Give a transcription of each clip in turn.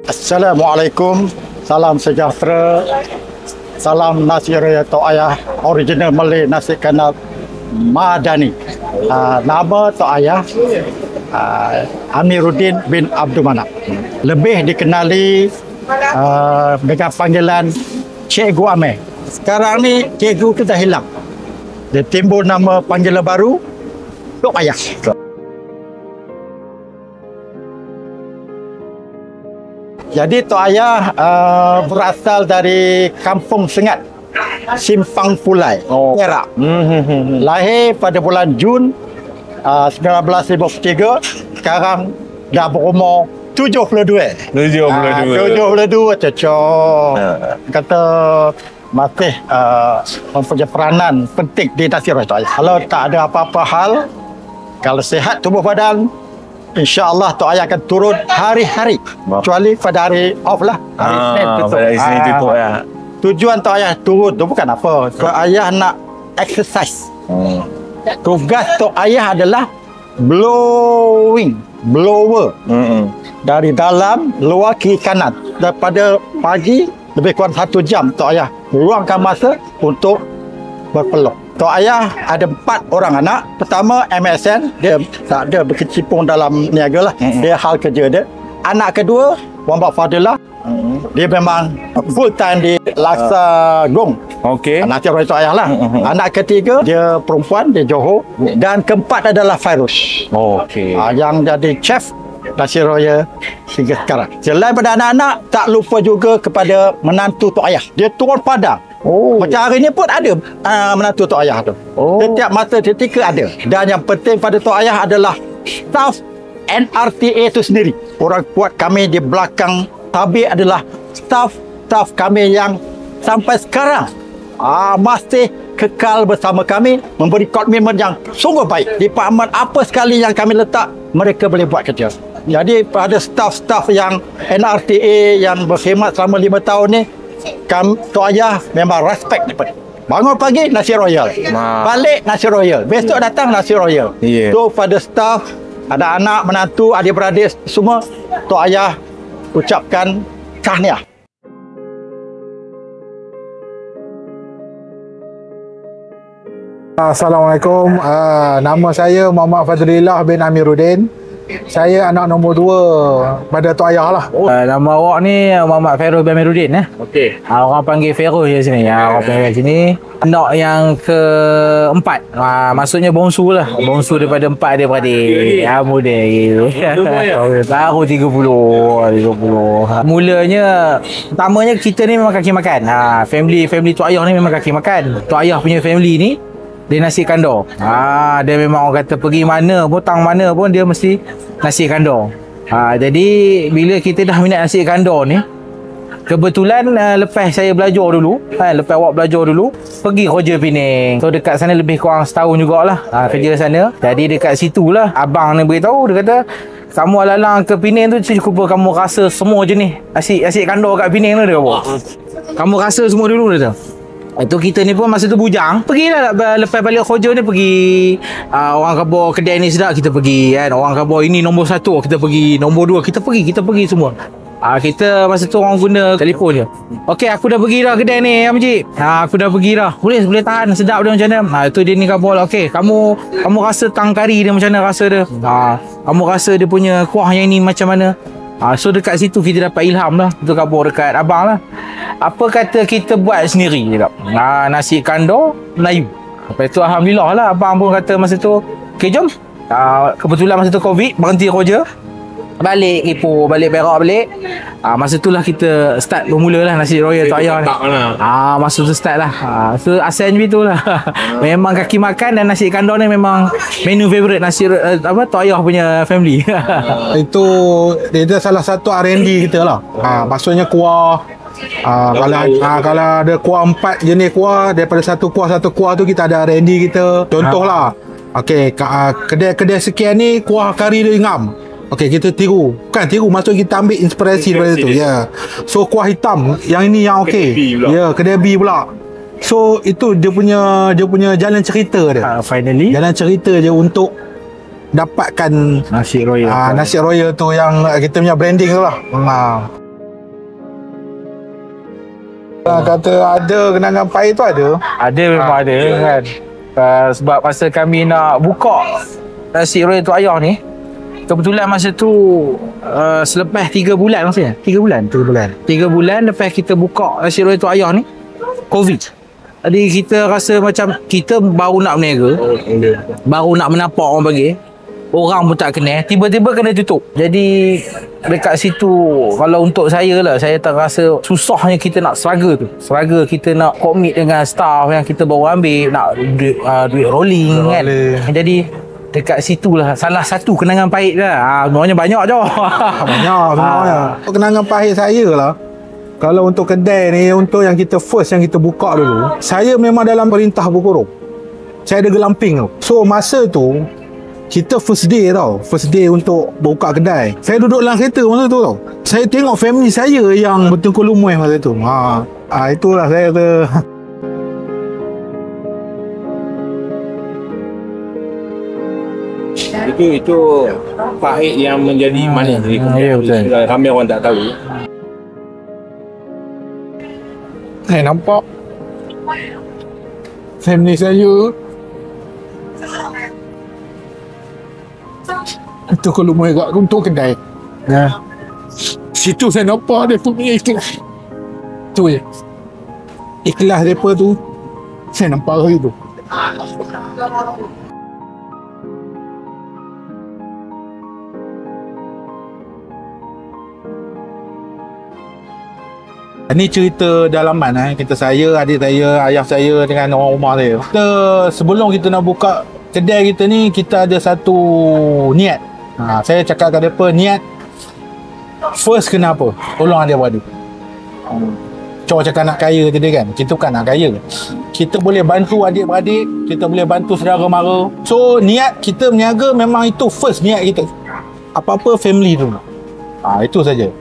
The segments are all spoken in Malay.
Assalamualaikum, salam sejahtera, salam nasi raya Tok Ayah original Malay nasi kandar Madani. Nama Tok Ayah Amiruddin bin Abdul Manap. Lebih dikenali dengan panggilan Cikgu Amir. Sekarang ni cikgu tu dah hilang. Dia timbul nama panggilan baru Tok Ayah. Jadi Tok Ayah berasal dari Kampung Sengat, Simpang Pulai, Perak. Lahir pada bulan Jun 1953. Sekarang dah berumur 72. 72 cocok. Kata masih mempunyai peranan penting di nasi raya Tok Ayah. Kalau tak ada apa-apa hal, kalau sihat tubuh badan, InsyaAllah Tok Ayah akan turun hari-hari. Kecuali pada hari off lah. Hari Senin tutup. Tujuan Tok Ayah turun tu bukan apa. Tok Ayah nak exercise. Tugas Tok Ayah adalah blower. Dari dalam, luar, kiri, kanan. Daripada pagi, lebih kurang 1 jam Tok Ayah luangkan masa untuk berpeluh. Tok Ayah ada 4 orang anak. Pertama MSN, dia tak ada berkecimpung dalam niaga lah. Dia hal kerja dia. Anak kedua Wambak Fadilah, dia memang full time di Laksa Gong. Nasi raya Tok Ayah lah. Anak ketiga dia perempuan, dia Johor. Dan keempat adalah Fairuz. Yang jadi chef nasi raya hingga sekarang. Selain pada anak-anak, tak lupa juga kepada menantu Tok Ayah. Dia turun padang. Macam hari ni pun ada menantu Tok Ayah tu. Setiap masa ketika ada. Dan yang penting pada Tok Ayah adalah staff NRTA itu sendiri. Orang kuat kami di belakang tabir adalah staff kami yang sampai sekarang masih kekal bersama kami, memberi komitmen yang sungguh baik. Department apa sekali yang kami letak, mereka boleh buat kerja. Jadi pada staff yang NRTA yang berkhidmat selama 5 tahun ni, Tok Ayah memang respect daripada. Bangun pagi nasi royal, balik nasi royal, besok datang nasi royal. So pada staff, ada anak, menantu, adik-beradik semua, Tok Ayah ucapkan tahniah. Assalamualaikum. Nama saya Muhammad Fadrillah bin Amiruddin. Saya anak nombor 2 pada Tok Ayah lah. Nama awak ni Muhammad Fairuz bin Amiruddin orang panggil Fairuz je sini. Orang panggil sini. Anak yang keempat. Maksudnya bongsu lah. Bongsu daripada 4 adik-beradik. Muda gitu. Baru 30. Mulanya, pertamanya kita ni memang kaki makan. Family Tok Ayah ni memang kaki makan. Tok Ayah punya family ni, dia nasi kandar. Dia memang orang kata pergi mana pun, tang mana pun dia mesti nasi kandar. Jadi bila kita dah minat nasi kandar ni, kebetulan lepas saya belajar dulu, lepas awak belajar dulu, pergi kerja Penang. So dekat sana lebih kurang setahun jugalah kerja sana. Jadi dekat situ lah abang ni beritahu, dia kata kamu alalang ke Penang tu cuba kamu rasa semua jenis nasi kandar kat Penang tu, dia kata. Kamu rasa semua dulu, dia kata. Itu kita ni pun masa tu bujang. Pergilah lepas balik kerja ni, pergi orang khabar kedai ni sedap, kita pergi kan. Orang khabar ini nombor 1, kita pergi. Nombor 2, kita pergi semua. Kita masa tu orang guna telefon je. Okey, aku dah pergi dah kedai ni, Encik. Aku dah pergi dah. Boleh tahan, sedap dia macam mana. Itu dia ni khabar. Okey, kamu rasa tang kari dia macam mana rasa dia. Kamu rasa dia punya kuah yang ni macam mana. So dekat situ kita dapat ilham lah. Itu khabar dekat abang lah. Apa kata kita buat sendiri je tak? Nasi kandar Melayu. Lepas tu alhamdulillah lah, abang pun kata masa tu, okey jom. Kebetulan masa tu Covid, berhenti kerja, balik Ipoh, balik Perak balik. Masa tu lah kita start bermula lah nasi royal Tok Ayah ni. Masa tu start lah. So asal macam tu lah. Memang kaki makan, dan nasi kandar ni memang menu favourite nasi Tok Ayah punya family. Itu dia salah satu R&D kita lah. Maksudnya kuah. Kalau ada kuah 4 jenis kuah, daripada satu kuah tu kita ada R&D kita. Contohlah, okey, kedai sekian ni kuah kari dia ngam. Okey, kita tiru. Bukan tiru, maksud kita ambil inspirasi daripada tu. So kuah hitam yang ini yang okey. Kedai B pula. So itu dia punya jalan cerita dia. Finally jalan cerita je untuk dapatkan nasi royal. Nasi royal tu yang kita punya branding tu lah. Kata ada kenangan pahit tu ada. Ada memang ada kan. Sebab masa kami nak buka nasi royal Tok Ayah ni, kebetulan masa tu selepas 3 bulan maksudnya. 3 bulan lepas kita buka nasi royal Tok Ayah ni, COVID. Jadi kita rasa macam kita baru nak berniaga, baru nak menapak orang panggil, orang pun tak kenal, tiba-tiba kena tutup. Jadi dekat situ, kalau untuk saya lah, saya terasa susahnya kita nak struggle kita nak komit dengan staff yang kita baru ambil, nak duit rolling kan. Jadi dekat situ lah salah satu kenangan pahit lah. Sebenarnya banyak je. Banyak sebenarnya. Kenangan pahit saya lah, kalau untuk kedai ni, untuk yang kita first yang kita buka dulu, saya memang dalam perintah berkurung. Saya ada gelamping tu. So masa tu kita first day untuk buka kedai. Saya duduk dalam kereta masa tu tau. Saya tengok family saya yang bertengkur lumui masa tu. Itulah saya kata. Itu pahit yang menjadi manis. Ya, betul. Ramai orang tak tahu. Saya nampak family saya itu kalau mau agak untuk kedai. Situ saya nampak dia punya ikhlas. Tu je. Ikhlas mereka tu saya nampak hari tu. Ini cerita dalaman kita, saya, adik saya, ayah saya dengan orang rumah saya. Sebelum kita nak buka kedai kita ni, kita ada satu niat. Saya cakap kat mereka, niat first kena apa? Tolong adik-beradik. Cakap cakap nak kaya tadi kan, kita bukan nak kaya. Kita boleh bantu adik-beradik, kita boleh bantu saudara mara. So niat kita berniaga memang itu first niat kita. Apa-apa family tu. Itu saja.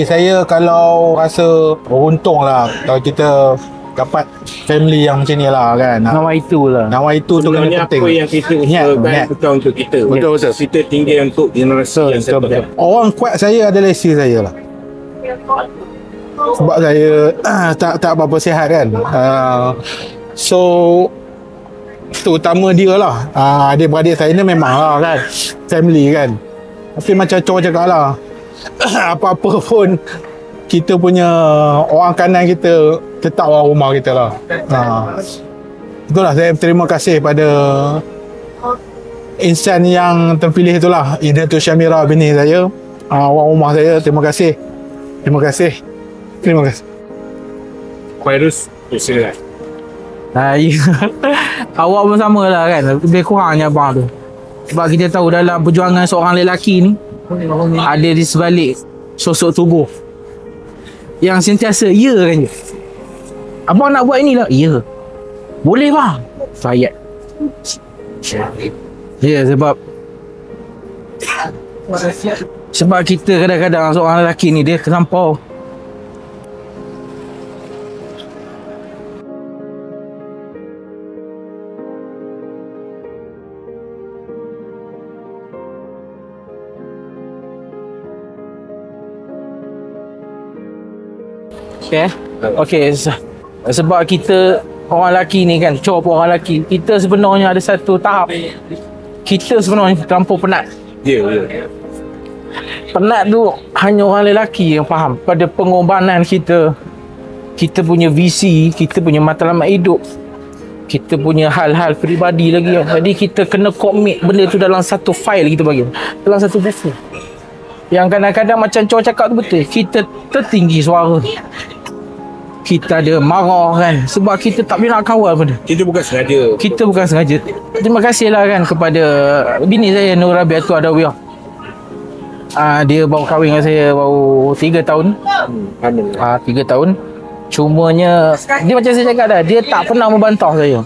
Saya kalau rasa beruntung lah kalau kita dapat family yang macam ni lah kan. Nawa itu tu Sebenarnya apa yang kita usahakan bukan untuk kita. Betul. Kita tinggal untuk generasi yang seterusnya. Orang kuat saya adalah isteri saya lah. Sebab saya tak berapa sihat kan. So terutama dia lah. Adik-beradik saya ni memang lah kan, family kan. Tapi macam cowok cakap lah, apa-apa pun kita punya orang kanan kita tetap orang rumah kita lah. Itulah, saya terima kasih pada insan yang terpilih itulah, Ida Tu Syamira bini saya, orang rumah saya. Terima kasih. Virus silakan. Awak pun sama lah kan, lebih kurangnya abang tu. Sebab kita tahu dalam perjuangan seorang lelaki ni, ada di sebalik sosok tubuh yang sentiasa ya kan je. Abang nak buat inilah, ya. Boleh bang. Fayat. Ya, sebab kita kadang-kadang seorang lelaki ni dia terlampau Okay, sebab kita orang lelaki ni kan, orang lelaki, kita sebenarnya ada satu tahap kita sebenarnya terlampau penat. Penat tu hanya orang lelaki yang faham pada pengorbanan kita punya visi, kita punya matlamat hidup, kita punya hal-hal peribadi lagi. Jadi kita kena komit benda tu dalam satu file kita bagi, dalam satu buku. Yang kadang-kadang macam cowok cakap tu betul, kita tertinggi suara, kita ada marah kan, sebab kita tak boleh nak kawal benda. Kita bukan sengaja. Terima kasih lah kan kepada bini saya, Nur Rabiatul Adawiyah. Dia baru kahwin dengan saya baru 3 tahun. 3 tahun. Cumanya dia macam saya cakap dah, dia tak pernah membantah saya.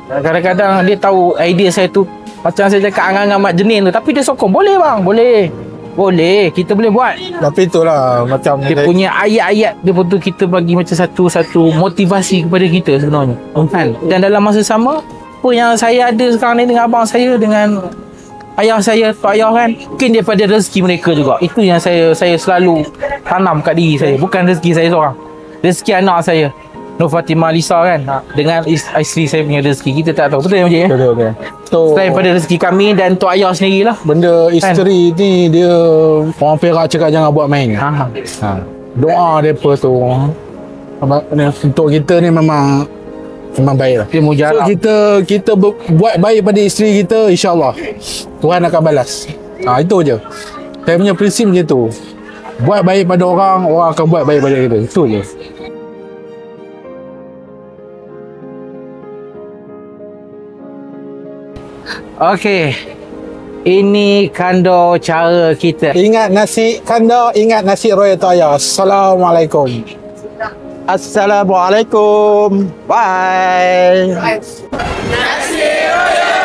Kadang-kadang dia tahu idea saya tu macam saya cakap angan-angan mat jenin tu, tapi dia sokong, boleh bang, boleh, kita boleh buat. Tapi itulah macam dia punya ayat-ayat dia pun tu, kita bagi macam satu motivasi kepada kita sebenarnya kan. Dan dalam masa sama, apa yang saya ada sekarang ni dengan abang saya, dengan ayah saya, Pak Ayah kan, mungkin daripada rezeki mereka juga. Itu yang saya selalu tanam kat diri saya, bukan rezeki saya seorang. rezeki anak saya Nur Fatimah Lisa kan, dengan isteri saya punya rezeki, kita tak tahu. Betul Encik? Betul. So, Selain pada rezeki kami dan Tok Ayah sendirilah. benda isteri ni dia orang Perak cakap jangan buat main. Ha. Doa depa tu untuk kita ni memang baik lah. Dia mujarab. So kita buat baik pada isteri kita, insya-Allah Tuhan akan balas. Itu je. Saya punya prinsip macam tu. Buat baik pada orang akan buat baik pada kita. Itu je. Okey. Ini kando cara kita. Ingat nasi kanda, ingat nasi royal Toya. Assalamualaikum. Assalamualaikum. Bye. Nasi Royal